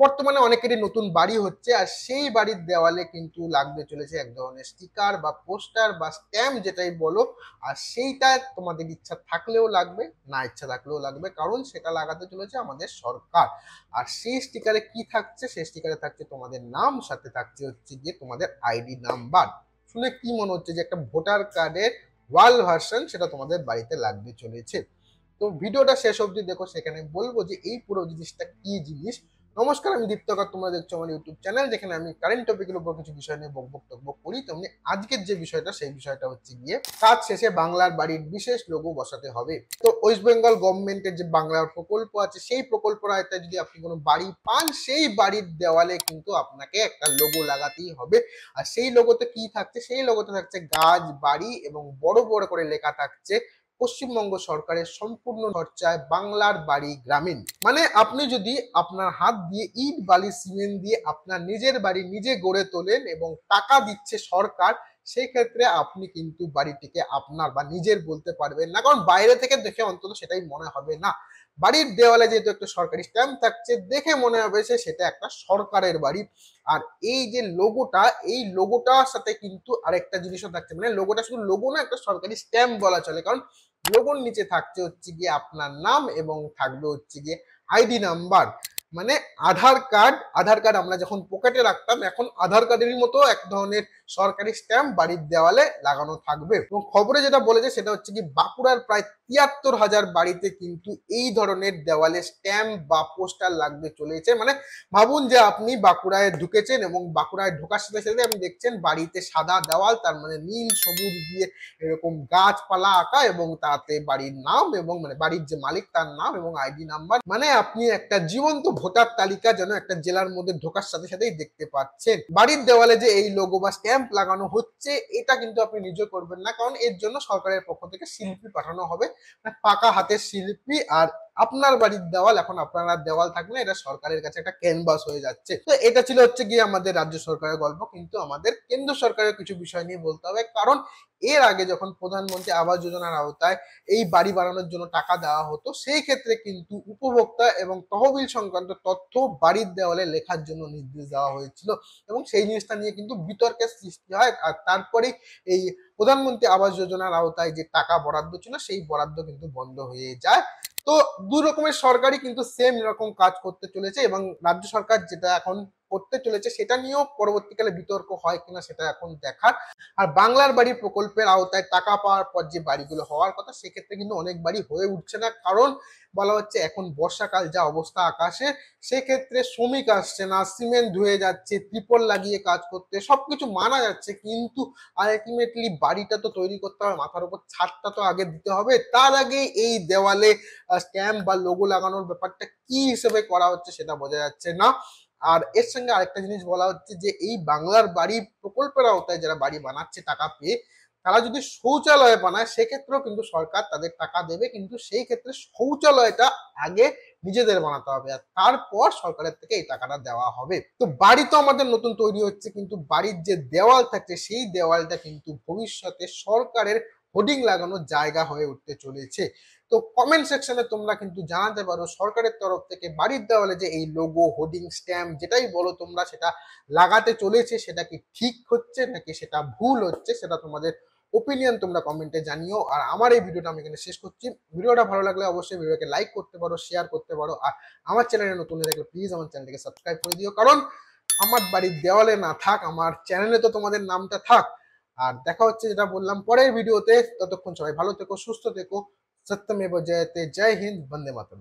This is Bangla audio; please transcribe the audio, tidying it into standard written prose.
বর্তমানে অনেকেরই নতুন বাড়ি হচ্ছে, আর সেই বাড়ির দেওয়ালে কিন্তু লাগতে চলেছে এক ধরনের স্টিকার বা পোস্টার বা স্ট্যাম্প যেটাই বলো। আর সেইটা তোমাদের ইচ্ছা থাকলেও লাগবে, না ইচ্ছা থাকলেও লাগবে, কারণ সেটা লাগাতে চলেছে আমাদের সরকার। আর সেই স্টিকারে কি থাকছে? সেই স্টিকারে থাকছে তোমাদের নাম, সাথে থাকছে হচ্ছে গিয়ে তোমাদের আইডি নাম্বার। শুনে কি মনে হচ্ছে যে একটা ভোটার কার্ডের ওয়াল ভার্সন সেটা তোমাদের বাড়িতে লাগতে চলেছে। তো ভিডিওটা শেষ অবধি দেখো, সেখানে বলবো যে এই পুরো জিনিসটা কি জিনিস। নমস্কার, আমি দীপ্তকর, তোমরা দেখছো আমার ইউটিউব চ্যানেল, যেখানে আমি কারেন্ট টপিকের উপর কিছু বিষয় নিয়ে বকবক টকবক করি। তেমনি আজকের যে বিষয়টা, সেই বিষয়টা হচ্ছে গিয়ে কাজ শেষে বাংলার বাড়ির বিশেষ লোগো বসাতে হবে। তো ওয়েস্ট বেঙ্গল গভর্নমেন্টের যে বাংলার প্রকল্প আছে, সেই প্রকল্পের আয়তায় যদি আপনি কোনো বাড়ি পান, সেই বাড়ির দেওয়ালে কিন্তু আপনাকে একটা লোগো লাগাতেই হবে। আর সেই লোগোতে কি থাকছে? সেই লোগোতে থাকছে গাছ, বাড়ি এবং বড় বড় করে লেখা থাকছে পশ্চিমবঙ্গ সরকারের সম্পূর্ণ খরচায় বাংলার বাড়ি গ্রামীণ। মানে আপনি যদি আপনার হাত দিয়ে ইট বালি সিমেন্ট দিয়ে আপনার নিজের বাড়ি নিজে গড়ে তোলেন এবং টাকা দিচ্ছে সরকার, সেই ক্ষেত্রে আপনি কিন্তু বাড়িটিকে আপনার বা নিজের বলতে পারবেন না, কারণ বাইরে থেকে দেখে অন্তত সেটাই মনে হবে না। বাড়ির দেওয়ালে যেহেতু একটা সরকারি স্ট্যাম্প থাকছে, দেখে মনে হবে সেটা একটা সরকারের বাড়ি। আর এই যে লোগোটা, এই লোগোটার সাথে কিন্তু আরেকটা জিনিসও থাকছে, মানে লোগোটা শুধু লোগো না, একটা সরকারি স্ট্যাম্প বলা চলে, কারণ লোগোর নিচে থাকছে হচ্ছে গিয়ে আপনার নাম এবং থাকবে হচ্ছে গিয়ে আইডি নাম্বার। মানে আধার কার্ড আমরা যখন পকেটে রাখতাম, এখন আধার কার্ডের মতো এক ধরনের সরকারি স্ট্যাম্প বাড়ির দেওয়ালে লাগানো থাকবে। এবং খবরে যেটা বলেছে সেটা হচ্ছে কি, বাঁকুড়ার প্রায় ৭৩,০০০ বাড়িতে কিন্তু এই ধরনের দেওয়ালে স্ট্যাম্প বা পোস্টার লাগতে চলেছে। মানে ভাবুন যে আপনি বাঁকুড়ায় ঢুকেছেন এবং বাঁকুড়ায় ঢোকার সাথে সাথে আপনি দেখছেন বাড়িতে সাদা দেওয়াল, তার মানে নীল সবুজ দিয়ে এরকম গাছপালা আঁকা, এবং তাতে বাড়ির নাম এবং মানে বাড়ির যে মালিক তার নাম এবং আইডি নাম্বার। মানে আপনি একটা জীবন্ত ভোটার তালিকা যেন একটা জেলার মধ্যে ঢোকার সাথে সাথেই দেখতে পাচ্ছেন। বাড়ির দেওয়ালে যে এই লোগো বা স্ট্যাম্প লাগানো হচ্ছে, এটা কিন্তু আপনি নিজে করবেন না, কারণ এর জন্য সরকারের পক্ষ থেকে শিল্পী পাঠানো হবে, পাকা হাতের শিল্পী। আর আপনার বাড়ির দেওয়াল এখন আপনারা দেওয়াল থাকবে না, এটা সরকারের কাছে একটা ক্যানভাস হয়ে যাচ্ছে। তো এটা ছিল হচ্ছে গিয়ে আমাদের রাজ্য সরকারের গল্প, কিন্তু আমাদের কেন্দ্র সরকারের কিছু বিষয় নিয়ে বলতে হবে। কারণ এর আগে যখন প্রধানমন্ত্রী আবাস যোজনার আওতায় এই বাড়ি বানানোর জন্য টাকা দেওয়া হতো, সেই ক্ষেত্রে কিন্তু উপভোক্তা এবং তহবিল সংক্রান্ত তথ্য বাড়ির দেওয়ালে লেখার জন্য নির্দেশ দেওয়া হয়েছিল, এবং সেই জিনিসটা নিয়ে কিন্তু বিতর্কের সৃষ্টি হয়। আর তারপরে এই প্রধানমন্ত্রী আবাস যোজনার আওতায় যে টাকা বরাদ্দ ছিল, সেই বরাদ্দ কিন্তু বন্ধ হয়ে যায়। তো দু রকমের সরকারই কিন্তু সেম এরকম কাজ করতে চলেছে, এবং রাজ্য সরকার যেটা এখন করতে চলেছে সেটা নিয়েও পরবর্তীকালে বিতর্ক হয় কিনা সেটা এখন দেখার। আর বাংলার বাড়ি প্রকল্পের আওতায় টাকা পাওয়ার পর যে বাড়িগুলো হওয়ার কথা, সেক্ষেত্রে কিন্তু অনেক বাড়ি হয়ে উঠছে না, কারণ বলা হচ্ছে এখন বর্ষাকাল যা অবস্থা আকাশে, সেক্ষেত্রে শ্রমিক আসছে না, সিমেন্ট ধুয়ে যাচ্ছে, ত্রিপল লাগিয়ে কাজ করতে, সবকিছু মানা যাচ্ছে, কিন্তু আলটিমেটলি বাড়িটা তো তৈরি করতে হবে, মাথার উপর ছাদটা তো আগে দিতে হবে, তার আগে এই দেওয়ালে স্ট্যাম্প বা লোগো লাগানোর ব্যাপারটা কি হিসেবে করা হচ্ছে সেটা বোঝা যাচ্ছে না। আর এর সঙ্গে আরেকটা জিনিস বলা হচ্ছে যে এই বাংলার বাড়ি প্রকল্পের আওতায় যারা বাড়ি বানাচ্ছে টাকা পেয়ে, তারা যদি শৌচালয় বানায়, সেক্ষেত্রেও কিন্তু সরকার তাদের টাকা দেবে, কিন্তু সেই ক্ষেত্রে শৌচালয়টা আগে নিজেদের বানাতে হবে, আর তারপর সরকারের থেকে এই টাকাটা দেওয়া হবে। তো বাড়ি তো আমাদের নতুন তৈরি হচ্ছে, কিন্তু বাড়ির যে দেওয়াল থাকছে, সেই দেওয়ালটা কিন্তু ভবিষ্যতে সরকারের হোর্ডিং লাগানোর জায়গা হয়ে উঠতে চলেছে। তো কমেন্ট সেকশনে তোমরা কিন্তু জানাতে পারো সরকারের তরফ থেকে বাড়ির দেওয়ালে যে এই লোগো, হোর্ডিং, স্ট্যাম্প যেটাই বলো তোমরা, সেটা লাগাতে চলেছে, সেটা কি ঠিক হচ্ছে নাকি সেটা ভুল হচ্ছে, সেটা তোমাদের ওপিনিয়ন তোমরা কমেন্টে জানিও। আর আমার এই ভিডিওটা আমি এখানে শেষ করছি। ভিডিওটা ভালো লাগলে অবশ্যই ভিডিওকে লাইক করতে পারো, শেয়ার করতে পারো, আর আমার চ্যানেলে নতুন হয়ে থাকলে প্লিজ আমার চ্যানেলটিকে সাবস্ক্রাইব করে দিও, কারণ আমার বাড়ির দেওয়ালে না থাক, আমার চ্যানেলে তো তোমাদের নামটা থাক। আর দেখা হচ্ছে যেটা বললাম পরের ভিডিওতে। ততক্ষণ সবাই ভালো থেকো, সুস্থ থেকো। সত্যমেব জয়তে। জয় হিন্দ, বন্দে মাতরম।